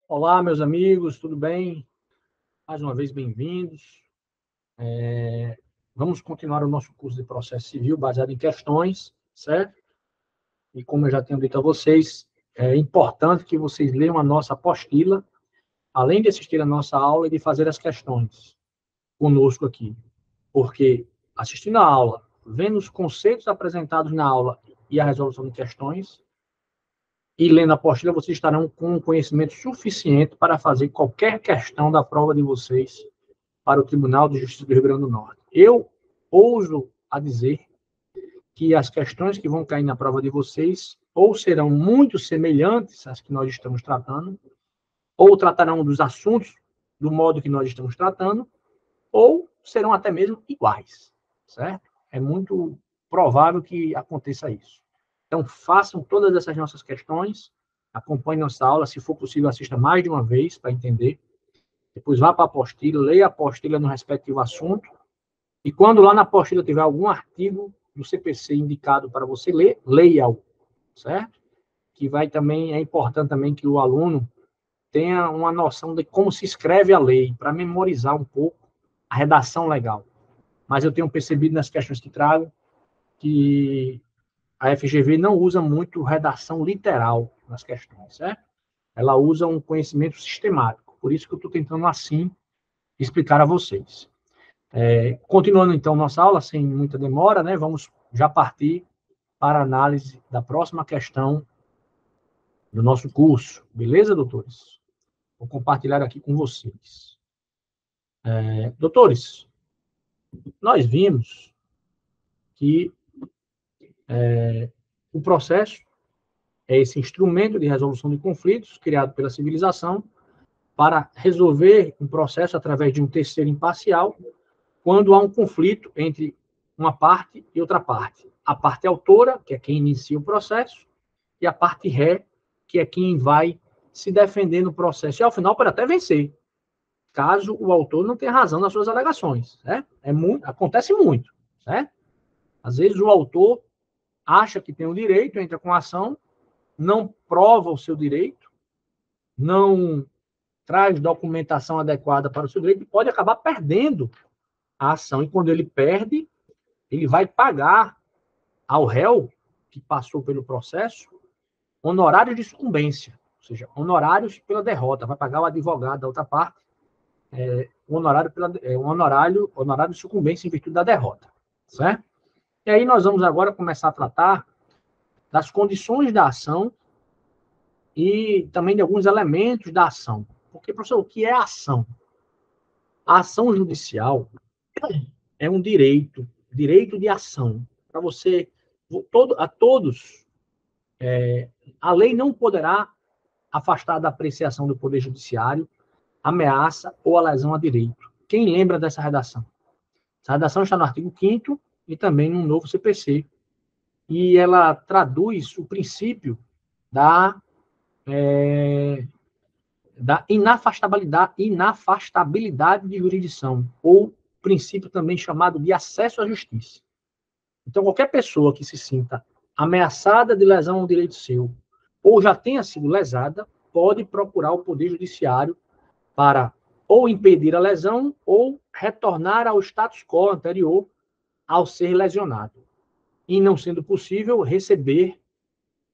Olá, meus amigos, tudo bem? Mais uma vez, bem-vindos. Vamos continuar o nosso curso de processo civil baseado em questões, certo? E como eu já tenho dito a vocês, é importante que vocês leiam a nossa apostila, além de assistir a nossa aula e de fazer as questões conosco aqui. Porque assistindo a aula, vendo os conceitos apresentados na aula e a resolução de questões, e lendo a apostila, vocês estarão com um conhecimento suficiente para fazer qualquer questão da prova de vocês para o Tribunal de Justiça do Rio Grande do Norte. Eu ouso a dizer que as questões que vão cair na prova de vocês ou serão muito semelhantes às que nós estamos tratando, ou tratarão dos assuntos do modo que nós estamos tratando, ou serão até mesmo iguais, certo? É muito provável que aconteça isso. Então, façam todas essas nossas questões, acompanhe nossa aula, se for possível, assista mais de uma vez para entender. Depois vá para a apostila, leia a apostila no respectivo assunto, e quando lá na apostila tiver algum artigo do CPC indicado para você ler, leia-o, certo? Que vai também, é importante também que o aluno tenha uma noção de como se escreve a lei, para memorizar um pouco a redação legal. Mas eu tenho percebido nas questões que trago que a FGV não usa muito redação literal nas questões, certo? Ela usa um conhecimento sistemático. Por isso que eu estou tentando, assim, explicar a vocês. Continuando, então, nossa aula, sem muita demora, né? Vamos já partir para a análise da próxima questão do nosso curso. Beleza, doutores? Vou compartilhar aqui com vocês. Doutores, nós vimos que o processo é esse instrumento de resolução de conflitos criado pela civilização para resolver um processo através de um terceiro imparcial quando há um conflito entre uma parte e outra parte. A parte autora, que é quem inicia o processo, e a parte ré, que é quem vai se defender no processo. E, ao final, pode até vencer, caso o autor não tenha razão nas suas alegações. Né? Acontece muito. Certo? Às vezes, o autor acha que tem o direito, entra com a ação, não prova o seu direito, não traz documentação adequada para o seu direito e pode acabar perdendo a ação. E quando ele perde, ele vai pagar ao réu que passou pelo processo honorários de sucumbência, ou seja, honorários pela derrota. Vai pagar o advogado da outra parte o honorário de sucumbência em virtude da derrota. Certo? E aí nós vamos agora começar a tratar das condições da ação e também de alguns elementos da ação. Porque, professor, o que é a ação? A ação judicial é um direito de ação. Para você, a todos, a lei não poderá afastar da apreciação do Poder Judiciário ameaça ou a lesão a direito. Quem lembra dessa redação? Essa redação está no artigo 5º e também no novo CPC. E ela traduz o princípio da inafastabilidade de jurisdição, ou princípio também chamado de acesso à justiça. Então, qualquer pessoa que se sinta ameaçada de lesão a um direito seu, ou já tenha sido lesada, pode procurar o Poder Judiciário para ou impedir a lesão ou retornar ao status quo anterior ao ser lesionado. E, não sendo possível, receber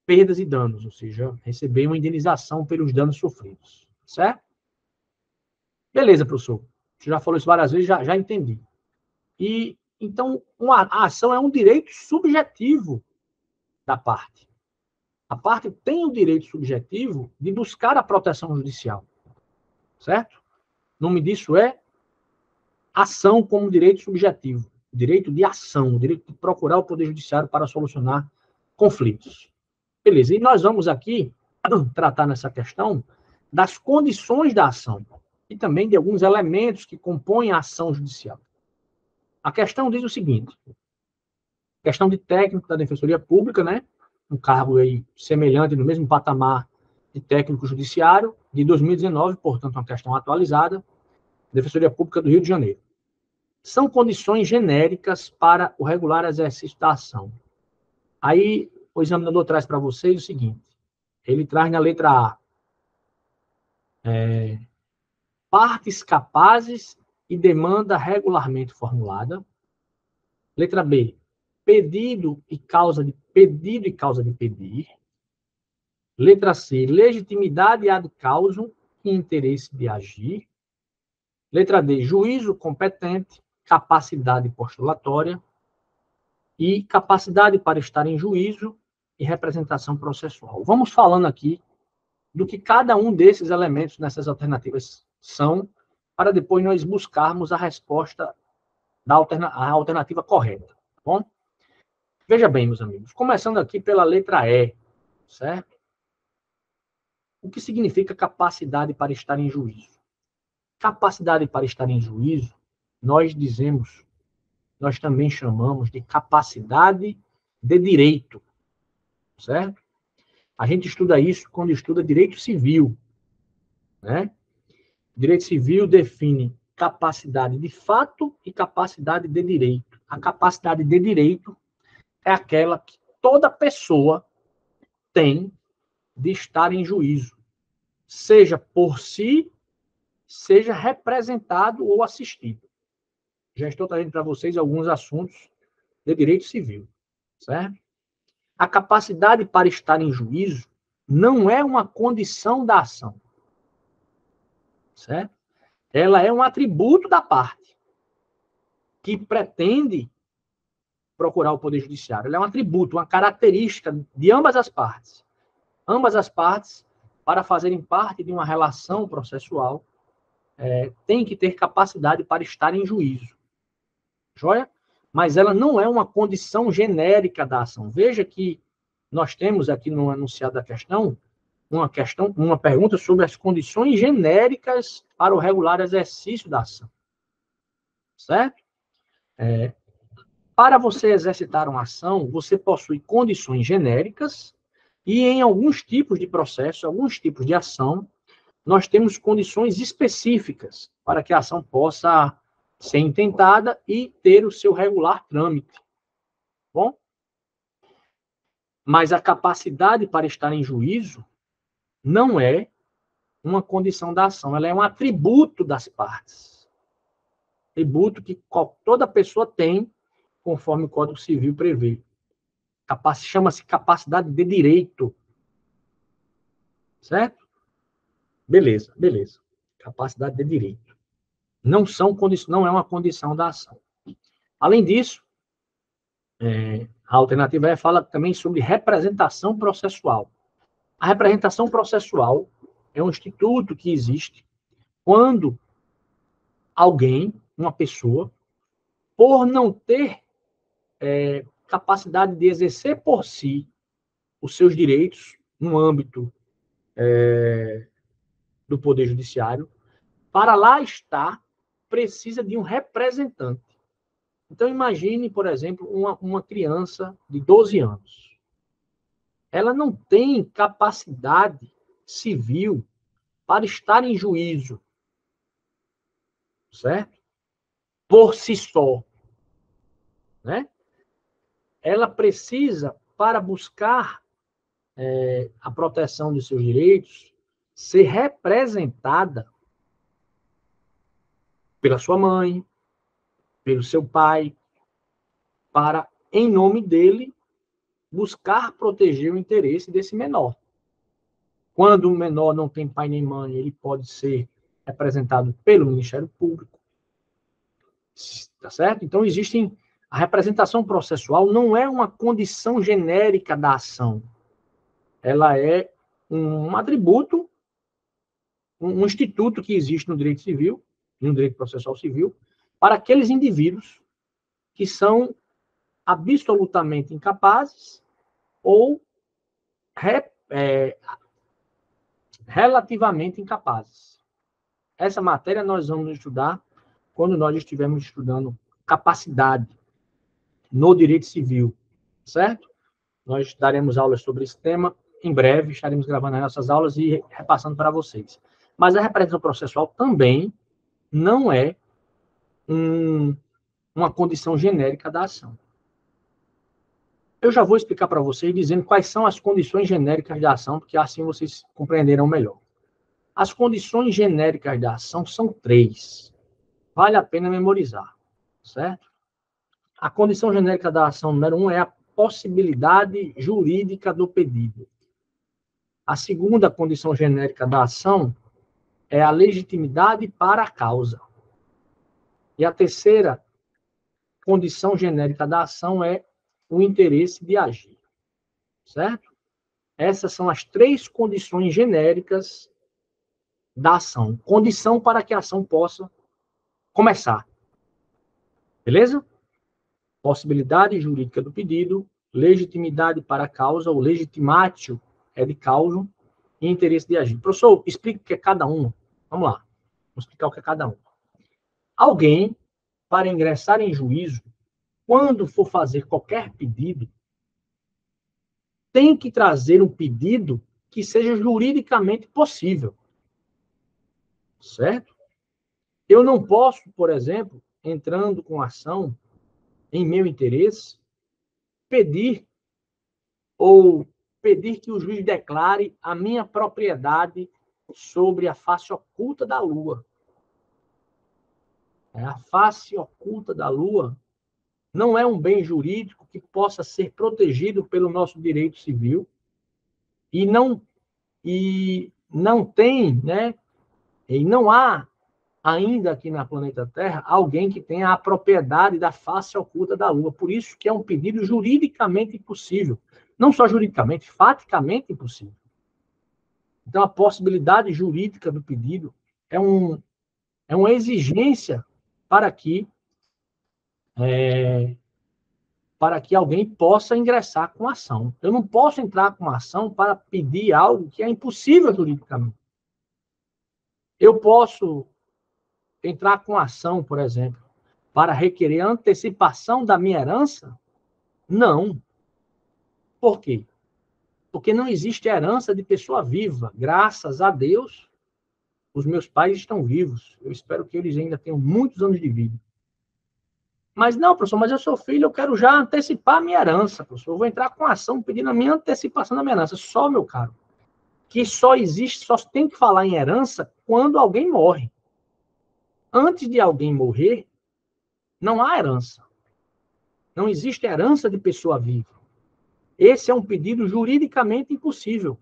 perdas e danos, ou seja, receber uma indenização pelos danos sofridos. Certo? Beleza, professor. Você já falou isso várias vezes, já entendi. E, então, a ação é um direito subjetivo da parte. A parte tem o direito subjetivo de buscar a proteção judicial. Certo? O nome disso é ação como direito subjetivo. Direito de ação, o direito de procurar o Poder Judiciário para solucionar conflitos. Beleza. E nós vamos aqui tratar nessa questão das condições da ação e também de alguns elementos que compõem a ação judicial. A questão diz o seguinte: questão de técnico da Defensoria Pública, né? Um cargo aí semelhante, no mesmo patamar de técnico judiciário, de 2019, portanto, uma questão atualizada, Defensoria Pública do Rio de Janeiro. são condições genéricas para o regular exercício da ação. Aí, o examinador traz para vocês o seguinte, ele traz na letra A, partes capazes e demanda regularmente formulada. Letra B, pedido e causa de pedir. Letra C, legitimidade ad causum e interesse de agir. Letra D, juízo competente, capacidade postulatória e capacidade para estar em juízo e representação processual. Vamos falando aqui do que cada um desses elementos nessas alternativas são, para depois nós buscarmos a resposta da alternativa correta, tá bom? Veja bem, meus amigos, começando aqui pela letra E, certo? O que significa capacidade para estar em juízo? Capacidade para estar em juízo, nós também chamamos de capacidade de direito, certo? A gente estuda isso quando estuda direito civil, né? Direito civil define capacidade de fato e capacidade de direito. A capacidade de direito é aquela que toda pessoa tem de estar em juízo, seja por si, seja representado ou assistido. Já estou trazendo para vocês alguns assuntos de direito civil, certo? A capacidade para estar em juízo não é uma condição da ação, certo? Ela é um atributo da parte que pretende procurar o Poder Judiciário. Ela é um atributo, uma característica de ambas as partes. Ambas as partes, para fazerem parte de uma relação processual, têm que ter capacidade para estar em juízo. Joia? Mas ela não é uma condição genérica da ação. Veja que nós temos aqui no enunciado da questão, uma pergunta sobre as condições genéricas para o regular exercício da ação. Certo? Para você exercitar uma ação, você possui condições genéricas e em alguns tipos de processo, alguns tipos de ação, nós temos condições específicas para que a ação possa ser intentada e ter o seu regular trâmite. Bom? Mas a capacidade para estar em juízo não é uma condição da ação, ela é um atributo das partes. Atributo que toda pessoa tem, conforme o Código Civil prevê. Chama-se capacidade de direito. Certo? Beleza. Capacidade de direito. Não é uma condição da ação. Além disso, a alternativa E fala também sobre representação processual. A representação processual é um instituto que existe quando alguém, uma pessoa, por não ter capacidade de exercer por si os seus direitos no âmbito do Poder Judiciário, para lá estar, precisa de um representante. Então, imagine, por exemplo, uma criança de 12 anos. Ela não tem capacidade civil para estar em juízo, certo? Por si só, né? Ela precisa, para buscar a proteção de seus direitos, ser representada pela sua mãe, pelo seu pai, para, em nome dele, buscar proteger o interesse desse menor. Quando o menor não tem pai nem mãe, ele pode ser representado pelo Ministério Público. Tá certo? Então, a representação processual não é uma condição genérica da ação. Ela é um atributo, um instituto que existe no direito civil, no direito processual civil, para aqueles indivíduos que são absolutamente incapazes ou relativamente incapazes. Essa matéria nós vamos estudar quando nós estivermos estudando capacidade no direito civil, certo? Nós daremos aulas sobre esse tema. Em breve estaremos gravando as nossas aulas e repassando para vocês. Mas a representação processual também não é uma condição genérica da ação. Eu já vou explicar para vocês dizendo quais são as condições genéricas da ação, porque assim vocês compreenderão melhor. As condições genéricas da ação são 3. Vale a pena memorizar, certo? A condição genérica da ação número 1 é a possibilidade jurídica do pedido. A segunda condição genérica da ação é a legitimidade para a causa. E a terceira condição genérica da ação é o interesse de agir. Certo? Essas são as 3 condições genéricas da ação. Condição para que a ação possa começar. Beleza? Possibilidade jurídica do pedido, legitimidade para a causa, ou legitimatio é de causa, e interesse de agir. Professor, explique o que é cada um. Vamos lá. Vamos explicar o que é cada um. Alguém, para ingressar em juízo, quando for fazer qualquer pedido, tem que trazer um pedido que seja juridicamente possível. Certo? Eu não posso, por exemplo, entrando com ação em meu interesse, pedir que o juiz declare a minha propriedade sobre a face oculta da Lua. A face oculta da Lua não é um bem jurídico que possa ser protegido pelo nosso direito civil e não tem, né? E não há ainda aqui na planeta Terra alguém que tenha a propriedade da face oculta da Lua. Por isso que é um pedido juridicamente impossível. Não só juridicamente, faticamente impossível. Então, a possibilidade jurídica do pedido é uma exigência para que alguém possa ingressar com ação. Eu não posso entrar com ação para pedir algo que é impossível juridicamente. Eu posso entrar com ação, por exemplo, para requerer a antecipação da minha herança? Não. Por quê? Porque não existe herança de pessoa viva. Graças a Deus, os meus pais estão vivos. Eu espero que eles ainda tenham muitos anos de vida. Mas não, professor, mas eu sou filho, eu quero já antecipar a minha herança, professor. Eu vou entrar com ação pedindo a minha antecipação da minha herança. Só, meu caro, que só tem que falar em herança quando alguém morre. Antes de alguém morrer, não há herança. Não existe herança de pessoa viva. Esse é um pedido juridicamente impossível.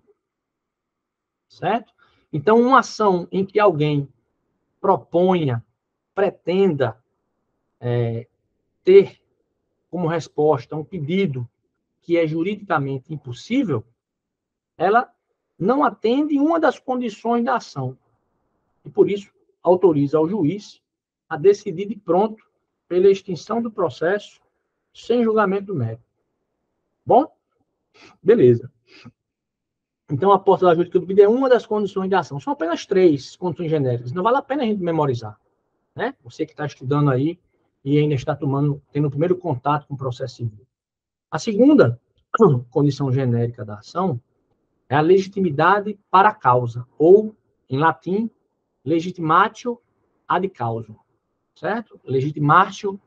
Certo? Então, uma ação em que alguém proponha, pretenda ter como resposta um pedido que é juridicamente impossível, ela não atende uma das condições da ação. E, por isso, autoriza ao juiz a decidir de pronto pela extinção do processo sem julgamento do mérito. Bom? Beleza. Então, a possibilidade jurídica do pedido é uma das condições de ação. São apenas 3 condições genéricas. Não vale a pena a gente memorizar. Né? Você que está estudando aí e ainda está tendo o primeiro contato com o processo civil. A segunda condição genérica da ação é a legitimidade para a causa, ou, em latim, legitimatio ad causam. Certo? Legitimatio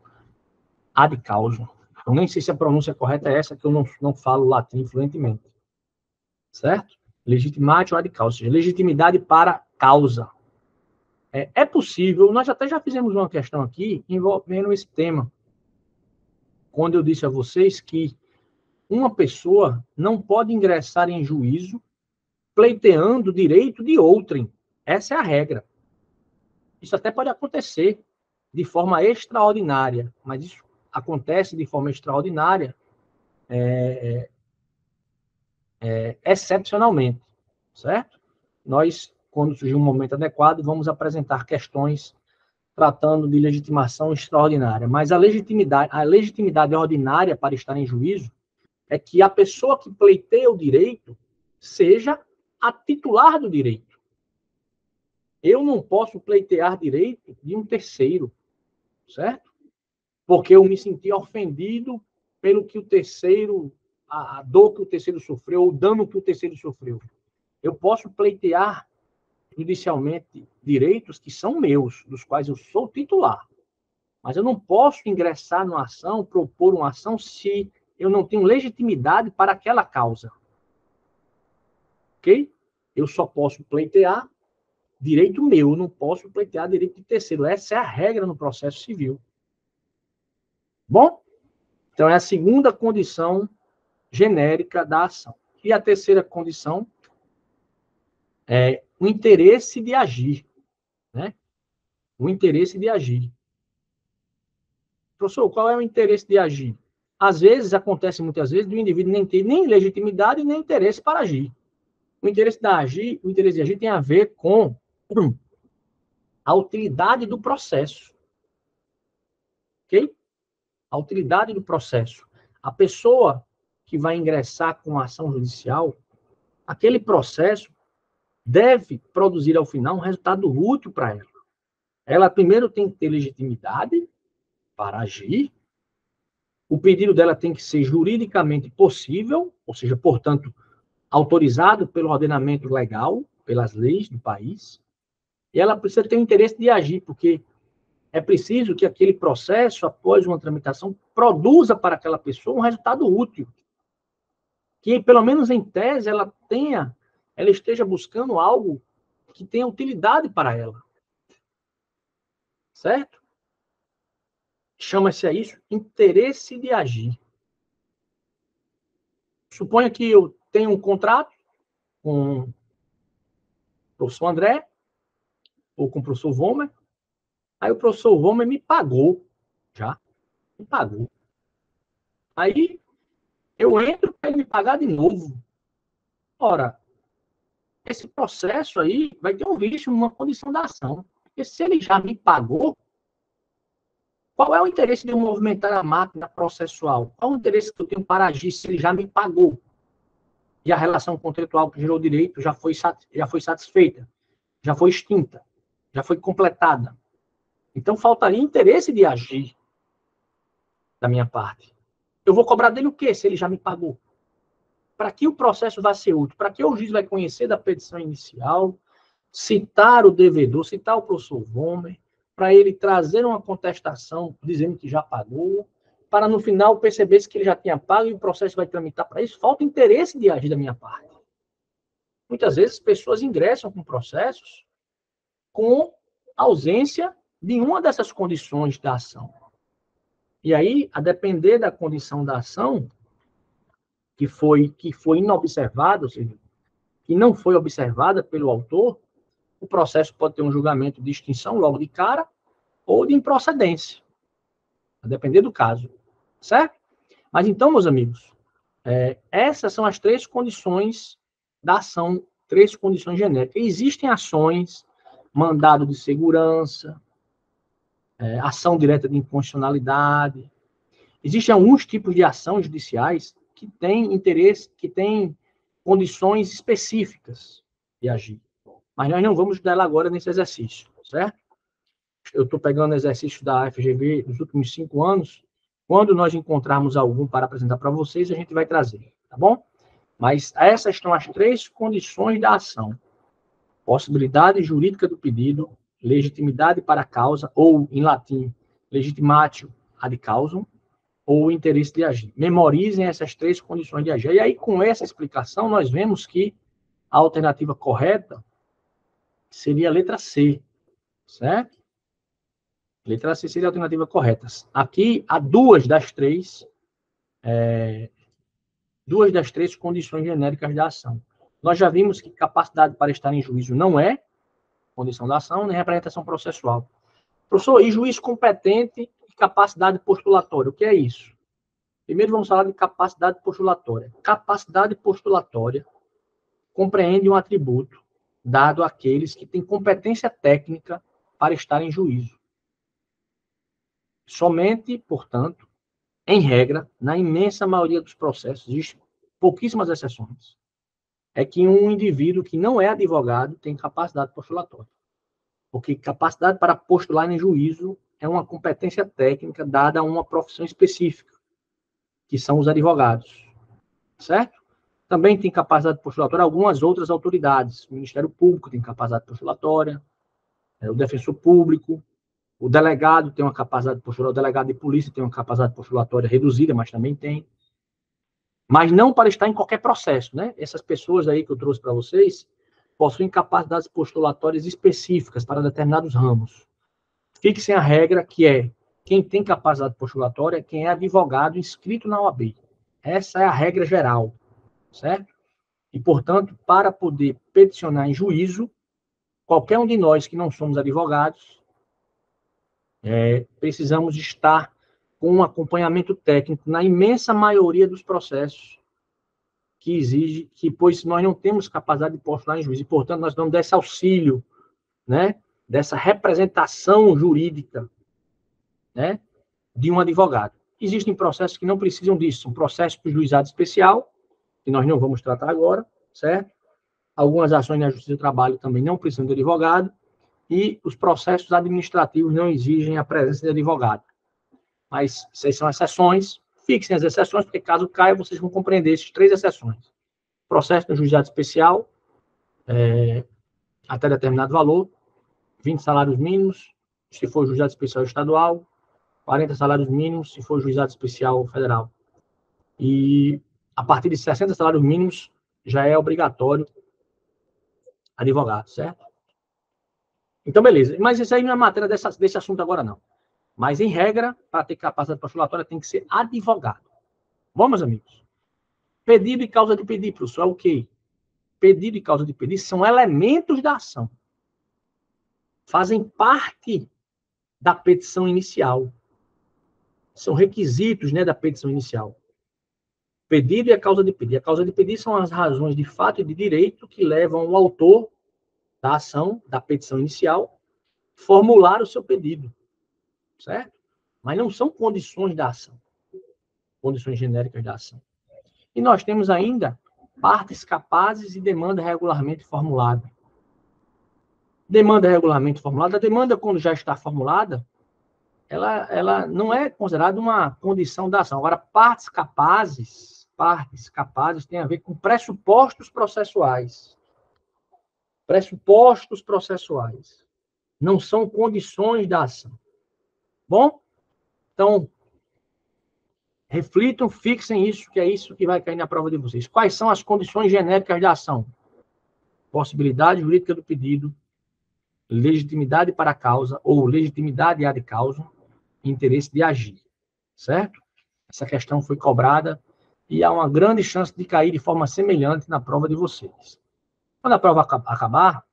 ad causam. Eu nem sei se a pronúncia correta é essa, que eu não falo latim fluentemente. Certo? Legitimatio ad causam, ou seja, legitimidade para causa. É possível, nós até já fizemos uma questão aqui envolvendo esse tema, quando eu disse a vocês que uma pessoa não pode ingressar em juízo pleiteando o direito de outrem. Essa é a regra. Isso até pode acontecer de forma extraordinária, mas isso acontece de forma extraordinária excepcionalmente, certo? Nós, quando surgir um momento adequado, vamos apresentar questões tratando de legitimação extraordinária. Mas a legitimidade ordinária para estar em juízo é que a pessoa que pleiteia o direito seja a titular do direito. Eu não posso pleitear direito de um terceiro, certo? Porque eu me senti ofendido pelo que o terceiro, a dor que o terceiro sofreu, ou o dano que o terceiro sofreu. Eu posso pleitear judicialmente direitos que são meus, dos quais eu sou titular. Mas eu não posso ingressar numa ação, propor uma ação, se eu não tenho legitimidade para aquela causa. Ok? Eu só posso pleitear direito meu, eu não posso pleitear direito de terceiro. Essa é a regra no processo civil. Bom? Então, é a segunda condição genérica da ação. E a terceira condição é o interesse de agir. Né? O interesse de agir. Professor, qual é o interesse de agir? Às vezes, acontece muitas vezes, do indivíduo nem ter nem legitimidade nem interesse para agir. O interesse de agir tem a ver com a utilidade do processo. Ok? A utilidade do processo. A pessoa que vai ingressar com a ação judicial, aquele processo deve produzir ao final um resultado útil para ela. Ela primeiro tem que ter legitimidade para agir. O pedido dela tem que ser juridicamente possível, ou seja, portanto, autorizado pelo ordenamento legal, pelas leis do país. E ela precisa ter o interesse de agir, porque é preciso que aquele processo, após uma tramitação, produza para aquela pessoa um resultado útil. Que, pelo menos em tese, ela esteja buscando algo que tenha utilidade para ela. Certo? Chama-se a isso interesse de agir. Suponha que eu tenho um contrato com o professor André, ou com o professor Vomer, aí o professor Vomer me pagou, me pagou. Aí eu entro para ele me pagar de novo. Ora, esse processo aí vai ter um vício, uma condição da ação. Porque se ele já me pagou, qual é o interesse de eu movimentar a máquina processual? Qual é o interesse que eu tenho para agir se ele já me pagou? E a relação contratual que gerou direito já foi satisfeita, já foi extinta, já foi completada. Então, faltaria interesse de agir da minha parte. Eu vou cobrar dele o quê, se ele já me pagou? Para que o processo vai ser útil? Para que o juiz vai conhecer da petição inicial, citar o devedor, citar o professor Vomer, para ele trazer uma contestação dizendo que já pagou, para no final perceber que ele já tinha pago e o processo vai tramitar para isso? Falta interesse de agir da minha parte. Muitas vezes, pessoas ingressam com processos com ausência de uma dessas condições da ação. E aí, a depender da condição da ação, que foi inobservada, ou seja, que não foi observada pelo autor, o processo pode ter um julgamento de extinção logo de cara ou de improcedência, a depender do caso, certo? Mas então, meus amigos, essas são as três condições da ação, três condições genéricas. Existem ações, mandado de segurança, ação direta de inconstitucionalidade. Existem alguns tipos de ações judiciais que têm interesse, que têm condições específicas de agir. Mas nós não vamos estudar ela agora nesse exercício, certo? Eu estou pegando exercício da FGV dos últimos 5 anos. Quando nós encontrarmos algum para apresentar para vocês, a gente vai trazer, tá bom? Mas essas são as três condições da ação. Possibilidade jurídica do pedido, legitimidade para a causa, ou, em latim, legitimatio ad causam, ou interesse de agir. Memorizem essas três condições de agir. E aí, com essa explicação, nós vemos que a alternativa correta seria a letra C, certo? Letra C seria a alternativa correta. Aqui, há duas das três condições genéricas da ação. Nós já vimos que capacidade para estar em juízo não é condição da ação, nem representação processual. Professor, e juiz competente e capacidade postulatória, o que é isso? Primeiro vamos falar de capacidade postulatória. Capacidade postulatória compreende um atributo dado àqueles que têm competência técnica para estar em juízo. Somente, portanto, em regra, na imensa maioria dos processos, existem pouquíssimas exceções, é que um indivíduo que não é advogado tem capacidade postulatória. Porque capacidade para postular em juízo é uma competência técnica dada a uma profissão específica, que são os advogados. Certo? Também tem capacidade postulatória algumas outras autoridades. O Ministério Público tem capacidade postulatória, o Defensor Público, O delegado tem uma capacidade postulatória, o delegado de polícia tem uma capacidade postulatória reduzida, mas também tem. Mas não para estar em qualquer processo, né? Essas pessoas aí que eu trouxe para vocês possuem capacidades postulatórias específicas para determinados ramos. Fixem a regra que é quem tem capacidade postulatória é quem é advogado inscrito na OAB. Essa é a regra geral, certo? E, portanto, para poder peticionar em juízo, qualquer um de nós que não somos advogados, precisamos estar com um acompanhamento técnico na imensa maioria dos processos que exige, que, pois nós não temos capacidade de postular em juízo, e, portanto, nós damos desse auxílio, né, dessa representação jurídica, né, de um advogado. Existem processos que não precisam disso, são processos do juizado especial, que nós não vamos tratar agora, certo? Algumas ações na Justiça do Trabalho também não precisam de advogado, e os processos administrativos não exigem a presença de advogado. Mas essas são exceções, fixem as exceções, porque caso caia, vocês vão compreender essas 3 exceções. Processo no juizado especial, até determinado valor, 20 salários mínimos, se for juizado especial estadual, 40 salários mínimos, se for juizado especial federal. E a partir de 60 salários mínimos, já é obrigatório advogado, certo? Então, beleza. Mas isso aí não é matéria desse assunto agora, não. Mas, em regra, para ter capacidade postulatória, tem que ser advogado. Bom, meus amigos? Pedido e causa de pedido, professor, é o quê? Pedido e causa de pedido são elementos da ação. Fazem parte da petição inicial. São requisitos, né, da petição inicial. Pedido e a causa de pedido. A causa de pedido são as razões de fato e de direito que levam o autor da ação, da petição inicial, formular o seu pedido. Certo? Mas não são condições da ação. Condições genéricas da ação. E nós temos ainda partes capazes e demanda regularmente formulada. Demanda regularmente formulada. A demanda, quando já está formulada, ela não é considerada uma condição da ação. Agora, partes capazes têm a ver com pressupostos processuais. Pressupostos processuais. Não são condições da ação. Bom? Então, reflitam, fixem isso, que é isso que vai cair na prova de vocês. Quais são as condições genéricas da ação? Possibilidade jurídica do pedido, legitimidade para a causa, ou legitimidade ad causa, interesse de agir. Certo? Essa questão foi cobrada e há uma grande chance de cair de forma semelhante na prova de vocês. Quando a prova acabar,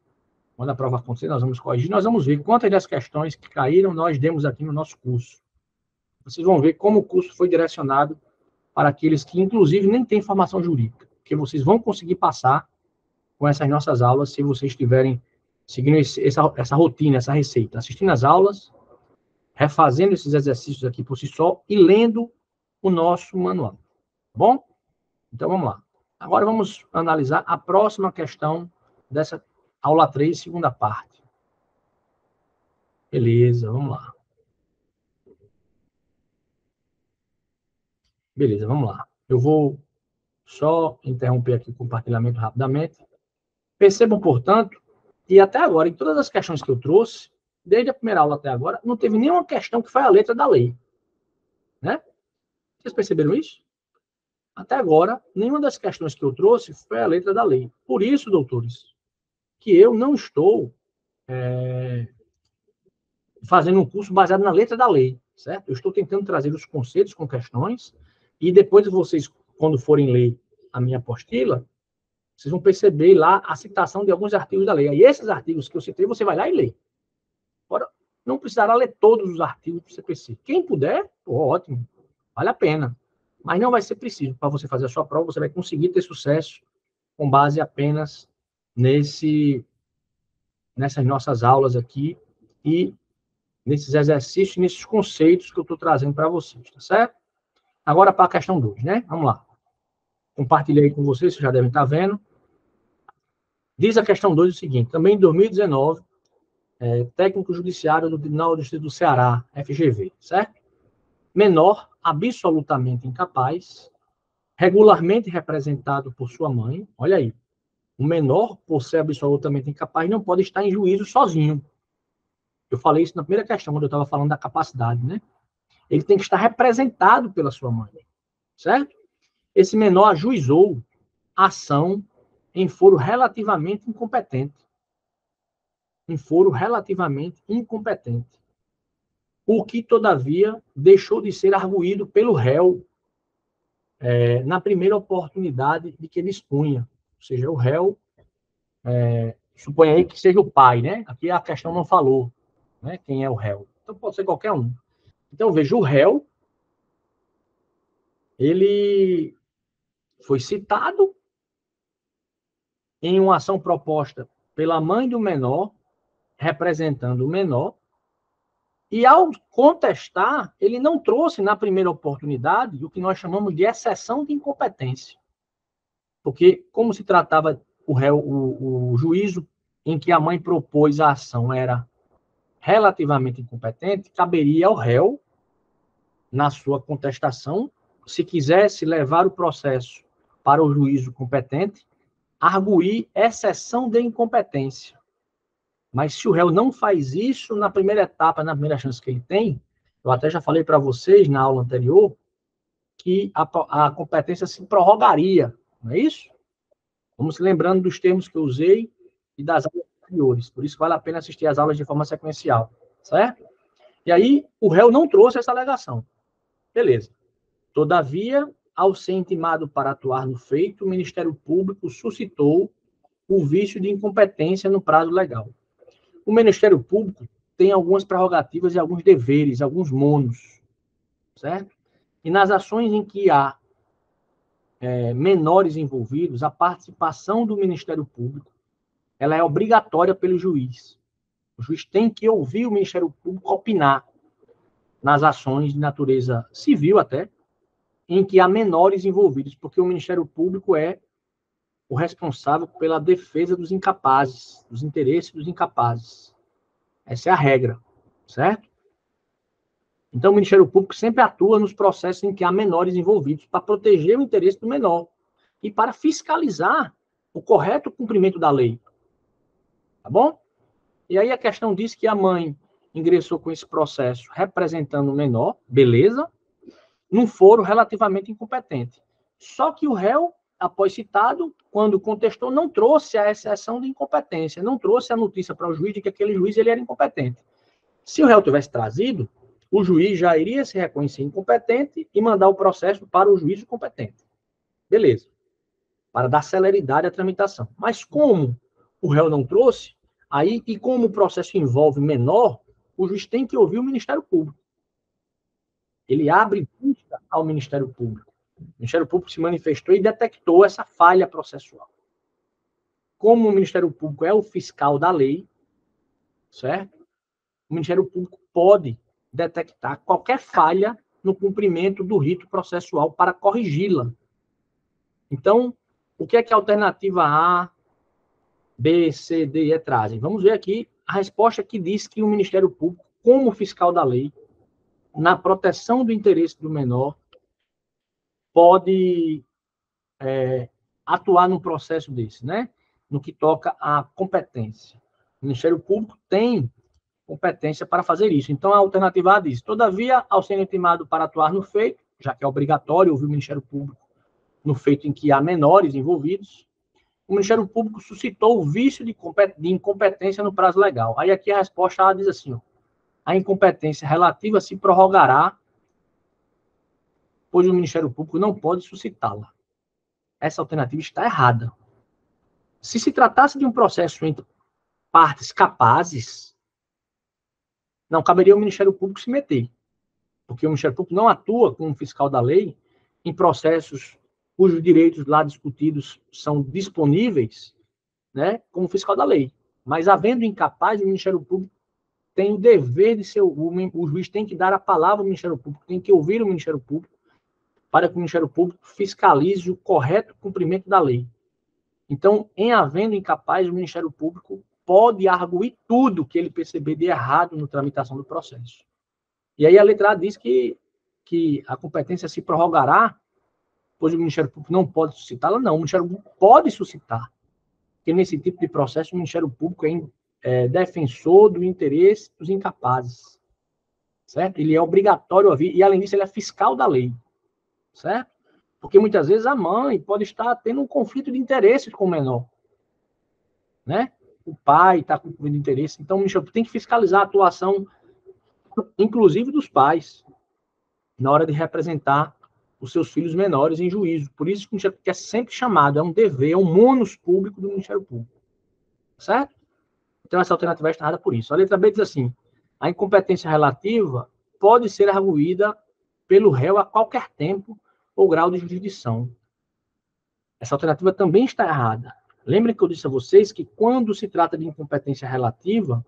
quando a prova acontecer, nós vamos corrigir, nós vamos ver quantas das questões que caíram nós demos aqui no nosso curso. Vocês vão ver como o curso foi direcionado para aqueles que, inclusive, nem têm formação jurídica, porque vocês vão conseguir passar com essas nossas aulas se vocês estiverem seguindo essa rotina, essa receita, assistindo às aulas, refazendo esses exercícios aqui por si só e lendo o nosso manual. Tá bom? Então, vamos lá. Agora vamos analisar a próxima questão dessa aula 3, segunda parte. Beleza, vamos lá. Beleza, vamos lá. Eu vou só interromper aqui o compartilhamento rapidamente. Percebam, portanto, que até agora, em todas as questões que eu trouxe, desde a primeira aula até agora, não teve nenhuma questão que foi a letra da lei. Né? Vocês perceberam isso? Até agora, nenhuma das questões que eu trouxe foi a letra da lei. Por isso, doutores, que eu não estou fazendo um curso baseado na letra da lei, certo? Eu estou tentando trazer os conceitos com questões e depois vocês, quando forem ler a minha apostila, vocês vão perceber lá a citação de alguns artigos da lei. Aí esses artigos que eu citei, você vai lá e lê. Agora, não precisará ler todos os artigos do CPC. Quem puder, ótimo, vale a pena. Mas não vai ser preciso. Para você fazer a sua prova, você vai conseguir ter sucesso com base apenas nessas nossas aulas aqui e nesses exercícios, nesses conceitos que eu estou trazendo para vocês, tá certo? Agora para a questão 2, né? Vamos lá. Compartilhei com vocês, vocês já devem estar vendo. Diz a questão 2 o seguinte: também em 2019, técnico judiciário do Tribunal do Distrito do Ceará, FGV, certo? Menor, absolutamente incapaz, regularmente representado por sua mãe. Olha aí. O menor, por ser absolutamente incapaz, não pode estar em juízo sozinho. Eu falei isso na primeira questão, quando eu estava falando da capacidade, né? Ele tem que estar representado pela sua mãe, certo? Esse menor ajuizou a ação em foro relativamente incompetente. Em foro relativamente incompetente. O que, todavia, deixou de ser arguído pelo réu na primeira oportunidade de que dispunha. Ou seja, o réu, suponha aí que seja o pai, né? Aqui a questão não falou, né? Quem é o réu. Então pode ser qualquer um. Então, veja, o réu, ele foi citado em uma ação proposta pela mãe do menor, representando o menor, e ao contestar, ele não trouxe na primeira oportunidade o que nós chamamos de exceção de incompetência. Porque, como se tratava o juízo em que a mãe propôs a ação era relativamente incompetente, caberia ao réu, na sua contestação, se quisesse levar o processo para o juízo competente, arguir exceção de incompetência. Mas se o réu não faz isso na primeira etapa, na primeira chance que ele tem, eu até já falei para vocês na aula anterior, que a competência se prorrogaria, não é isso? Vamos se lembrando dos termos que eu usei e das aulas anteriores. Por isso vale a pena assistir as aulas de forma sequencial, certo? E aí, o réu não trouxe essa alegação. Beleza. Todavia, ao ser intimado para atuar no feito, o Ministério Público suscitou o vício de incompetência no prazo legal. O Ministério Público tem algumas prerrogativas e alguns deveres, alguns mônus, certo? E nas ações em que há menores envolvidos, a participação do Ministério Público ela é obrigatória pelo juiz. O juiz tem que ouvir o Ministério Público opinar nas ações de natureza civil até, em que há menores envolvidos, porque o Ministério Público é o responsável pela defesa dos incapazes, dos interesses dos incapazes. Essa é a regra, certo? Então, o Ministério Público sempre atua nos processos em que há menores envolvidos, para proteger o interesse do menor e para fiscalizar o correto cumprimento da lei. Tá bom? E aí a questão diz que a mãe ingressou com esse processo representando o menor, beleza, num foro relativamente incompetente. Só que o réu, após citado, quando contestou, não trouxe a exceção de incompetência, não trouxe a notícia para o juiz de que aquele juiz ele era incompetente. Se o réu tivesse trazido, o juiz já iria se reconhecer incompetente e mandar o processo para o juízo competente. Beleza. Para dar celeridade à tramitação. Mas como o réu não trouxe, aí, e como o processo envolve menor, o juiz tem que ouvir o Ministério Público. Ele abre busca ao Ministério Público. O Ministério Público se manifestou e detectou essa falha processual. Como o Ministério Público é o fiscal da lei, certo? O Ministério Público pode detectar qualquer falha no cumprimento do rito processual para corrigi-la. Então, o que é que a alternativa A, B, C, D e E trazem? Vamos ver aqui a resposta que diz que o Ministério Público, como fiscal da lei, na proteção do interesse do menor, pode atuar num processo desse, né? No que toca à competência. O Ministério Público tem competência para fazer isso. Então, a alternativa A diz: todavia, ao ser intimado para atuar no feito, já que é obrigatório ouvir o Ministério Público no feito em que há menores envolvidos, o Ministério Público suscitou o vício de incompetência no prazo legal. Aí aqui a resposta A diz assim: ó, a incompetência relativa se prorrogará, pois o Ministério Público não pode suscitá-la. Essa alternativa está errada. Se tratasse de um processo entre partes capazes, não caberia ao Ministério Público se meter, porque o Ministério Público não atua como fiscal da lei em processos cujos direitos lá discutidos são disponíveis, né, como fiscal da lei. Mas, havendo incapaz, o Ministério Público tem o dever de ser, o juiz tem que dar a palavra ao Ministério Público, tem que ouvir o Ministério Público, para que o Ministério Público fiscalize o correto cumprimento da lei. Então, em havendo incapaz, o Ministério Público pode arguir tudo que ele perceber de errado na tramitação do processo. E aí a letra A diz que a competência se prorrogará, pois o Ministério Público não pode suscitá-la. Não, o Ministério Público pode suscitar. Porque nesse tipo de processo, o Ministério Público defensor do interesse dos incapazes, certo? Ele é obrigatório a vir, e além disso ele é fiscal da lei, certo? Porque muitas vezes a mãe pode estar tendo um conflito de interesse com o menor, né? O pai está com conflito de interesse, então o Ministério Público tem que fiscalizar a atuação, inclusive dos pais, na hora de representar os seus filhos menores em juízo. Por isso que o Ministério Público é sempre chamado, é um dever, é um mônus público do Ministério Público, certo? Então essa alternativa é estarrada por isso. A letra B diz assim: a incompetência relativa pode ser arguída pelo réu a qualquer tempo ou grau de jurisdição. Essa alternativa também está errada. Lembrem que eu disse a vocês que quando se trata de incompetência relativa,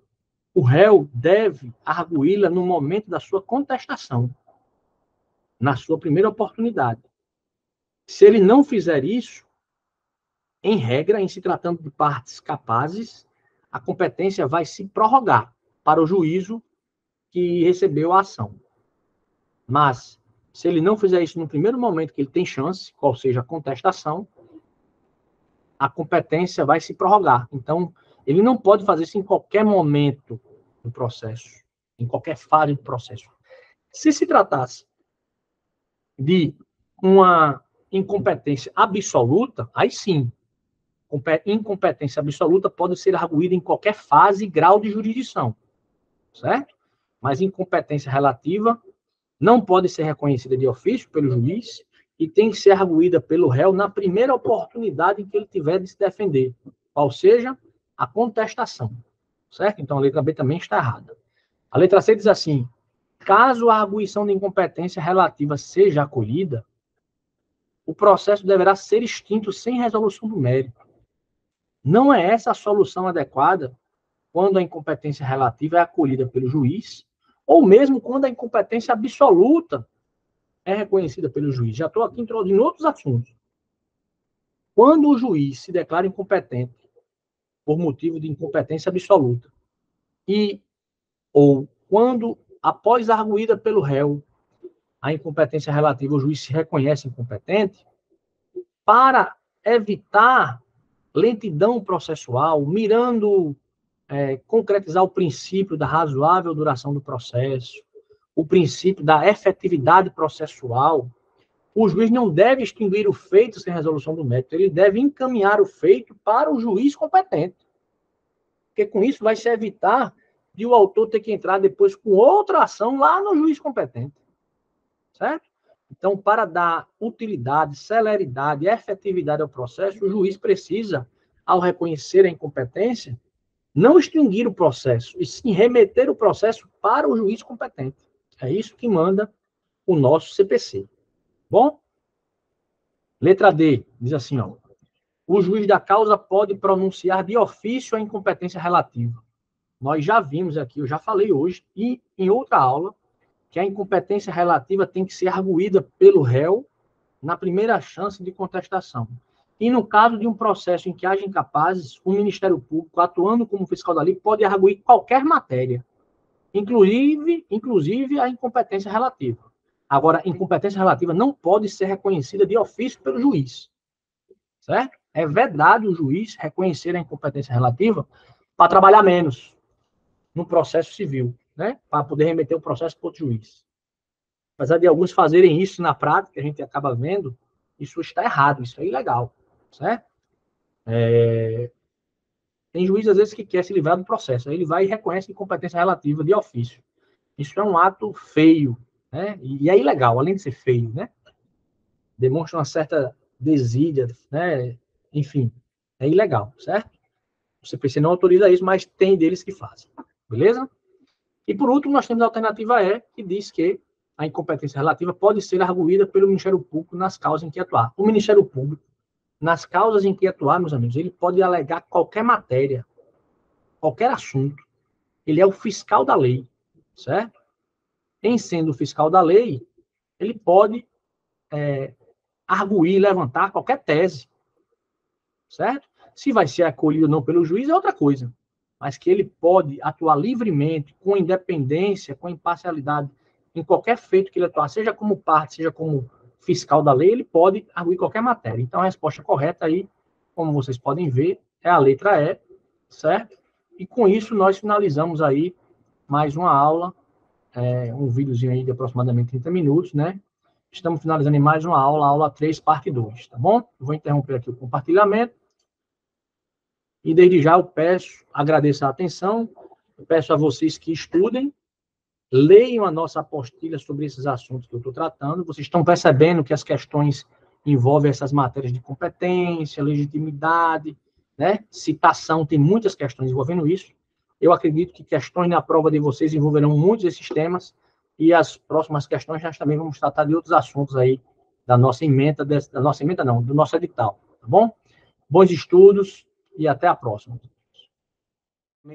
o réu deve arguí-la no momento da sua contestação, na sua primeira oportunidade. Se ele não fizer isso, em regra, em se tratando de partes capazes, a competência vai se prorrogar para o juízo que recebeu a ação. Mas, se ele não fizer isso no primeiro momento que ele tem chance, qual seja a contestação, a competência vai se prorrogar. Então, ele não pode fazer isso em qualquer momento do processo, em qualquer fase do processo. Se se tratasse de uma incompetência absoluta, aí sim, incompetência absoluta pode ser arguída em qualquer fase e grau de jurisdição, certo? Mas incompetência relativa não pode ser reconhecida de ofício pelo juiz e tem que ser arguída pelo réu na primeira oportunidade em que ele tiver de se defender, ou seja, a contestação, certo? Então a letra B também está errada. A letra C diz assim: caso a arguição de incompetência relativa seja acolhida, o processo deverá ser extinto sem resolução do mérito. Não é essa a solução adequada quando a incompetência relativa é acolhida pelo juiz, ou mesmo quando a incompetência absoluta é reconhecida pelo juiz. Já estou aqui introduzindo outros assuntos. Quando o juiz se declara incompetente por motivo de incompetência absoluta, ou quando, após arguída pelo réu, a incompetência relativa, o juiz se reconhece incompetente, para evitar lentidão processual, mirando concretizar o princípio da razoável duração do processo, o princípio da efetividade processual, o juiz não deve extinguir o feito sem resolução do mérito, ele deve encaminhar o feito para o juiz competente. Porque com isso vai se evitar de o autor ter que entrar depois com outra ação lá no juiz competente. Certo? Então, para dar utilidade, celeridade e efetividade ao processo, o juiz precisa, ao reconhecer a incompetência, não extinguir o processo, e sim remeter o processo para o juiz competente. É isso que manda o nosso CPC. Bom? Letra D, diz assim, ó: o juiz da causa pode pronunciar de ofício a incompetência relativa. Nós já vimos aqui, eu já falei hoje, e em outra aula, que a incompetência relativa tem que ser arguída pelo réu na primeira chance de contestação. E no caso de um processo em que haja incapazes, o Ministério Público, atuando como fiscal da lei, pode arguir qualquer matéria, inclusive a incompetência relativa. Agora, incompetência relativa não pode ser reconhecida de ofício pelo juiz, certo? É vedado o juiz reconhecer a incompetência relativa para trabalhar menos no processo civil, né? Para poder remeter o processo para outro juiz. Apesar de alguns fazerem isso na prática, a gente acaba vendo, isso está errado, isso é ilegal, certo? Tem juiz, às vezes, que quer se livrar do processo, aí ele vai e reconhece incompetência relativa de ofício. Isso é um ato feio, né? E é ilegal, além de ser feio, né? Demonstra uma certa desídia, né? Enfim, é ilegal, certo? O CPC não autoriza isso, mas tem deles que fazem, beleza? E, por último, nós temos a alternativa E, que diz que a incompetência relativa pode ser arguída pelo Ministério Público nas causas em que atuar. O Ministério Público, nas causas em que atuar, meus amigos, ele pode alegar qualquer matéria, qualquer assunto. Ele é o fiscal da lei, certo? Em sendo o fiscal da lei, ele pode arguir, levantar qualquer tese, certo? Se vai ser acolhido ou não pelo juiz é outra coisa, mas que ele pode atuar livremente, com independência, com imparcialidade, em qualquer feito que ele atuar, seja como parte, seja como fiscal da lei, ele pode arguir qualquer matéria. Então, a resposta correta aí, como vocês podem ver, é a letra E, certo? E com isso, nós finalizamos aí mais uma aula, um videozinho aí de aproximadamente 30 minutos, né? Estamos finalizando em mais uma aula, aula 3, parte 2, tá bom? Vou interromper aqui o compartilhamento. E desde já eu agradeço a atenção, eu peço a vocês que estudem, leiam a nossa apostila sobre esses assuntos que eu estou tratando. Vocês estão percebendo que as questões envolvem essas matérias de competência, legitimidade, né? Citação, tem muitas questões envolvendo isso. Eu acredito que questões na prova de vocês envolverão muitos desses temas, e as próximas questões nós também vamos tratar de outros assuntos aí da nossa ementa, do nosso edital, tá bom? Bons estudos e até a próxima.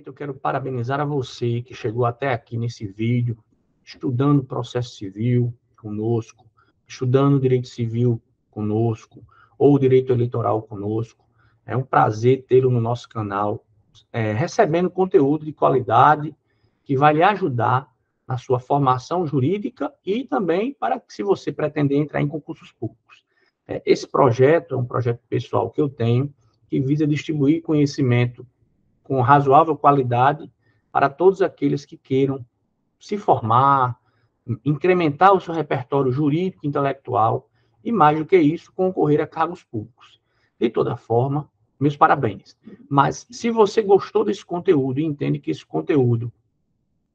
Eu quero parabenizar a você que chegou até aqui nesse vídeo, estudando processo civil conosco, estudando direito civil conosco, ou direito eleitoral conosco. É um prazer tê-lo no nosso canal, recebendo conteúdo de qualidade que vai lhe ajudar na sua formação jurídica e também para que, se você pretender entrar em concursos públicos. Esse projeto é um projeto pessoal que eu tenho, que visa distribuir conhecimento com razoável qualidade para todos aqueles que queiram se formar, incrementar o seu repertório jurídico e intelectual e, mais do que isso, concorrer a cargos públicos. De toda forma, meus parabéns. Mas, se você gostou desse conteúdo e entende que esse conteúdo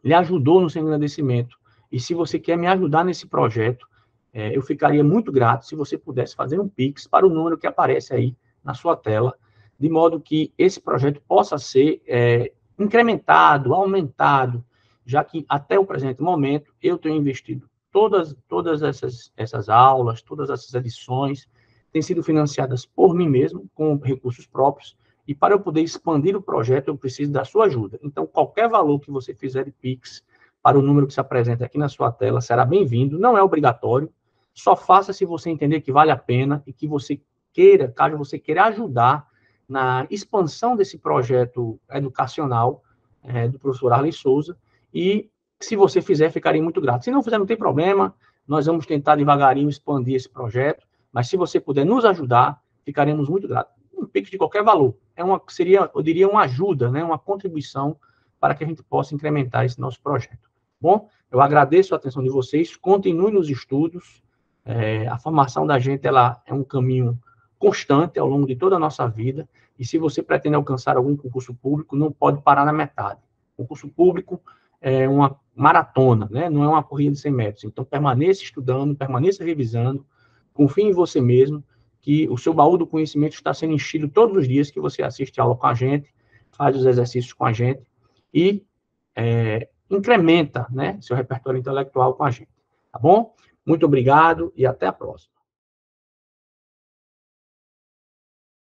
lhe ajudou no seu engrandecimento, e se você quer me ajudar nesse projeto, eu ficaria muito grato se você pudesse fazer um Pix para o número que aparece aí na sua tela, de modo que esse projeto possa ser incrementado, aumentado, já que até o presente momento eu tenho investido todas essas aulas, todas essas edições, têm sido financiadas por mim mesmo, com recursos próprios, e para eu poder expandir o projeto, eu preciso da sua ajuda. Então, qualquer valor que você fizer de Pix para o número que se apresenta aqui na sua tela será bem-vindo, não é obrigatório, só faça se você entender que vale a pena e que você queira, caso você queira ajudar na expansão desse projeto educacional do professor Arley Souza, e se você fizer, ficaria muito grato. Se não fizer, não tem problema, nós vamos tentar devagarinho expandir esse projeto, mas se você puder nos ajudar, ficaremos muito gratos. Um Pix de qualquer valor, seria, eu diria, uma ajuda, né, uma contribuição para que a gente possa incrementar esse nosso projeto. Bom, eu agradeço a atenção de vocês, continue nos estudos, a formação da gente ela é um caminho constante ao longo de toda a nossa vida, e se você pretende alcançar algum concurso público, não pode parar na metade. O concurso público é uma maratona, né? Não é uma corrida de 100 metros. Então, permaneça estudando, permaneça revisando, confie em você mesmo, que o seu baú do conhecimento está sendo enchido todos os dias que você assiste a aula com a gente, faz os exercícios com a gente e incrementa, né, seu repertório intelectual com a gente. Tá bom? Muito obrigado e até a próxima.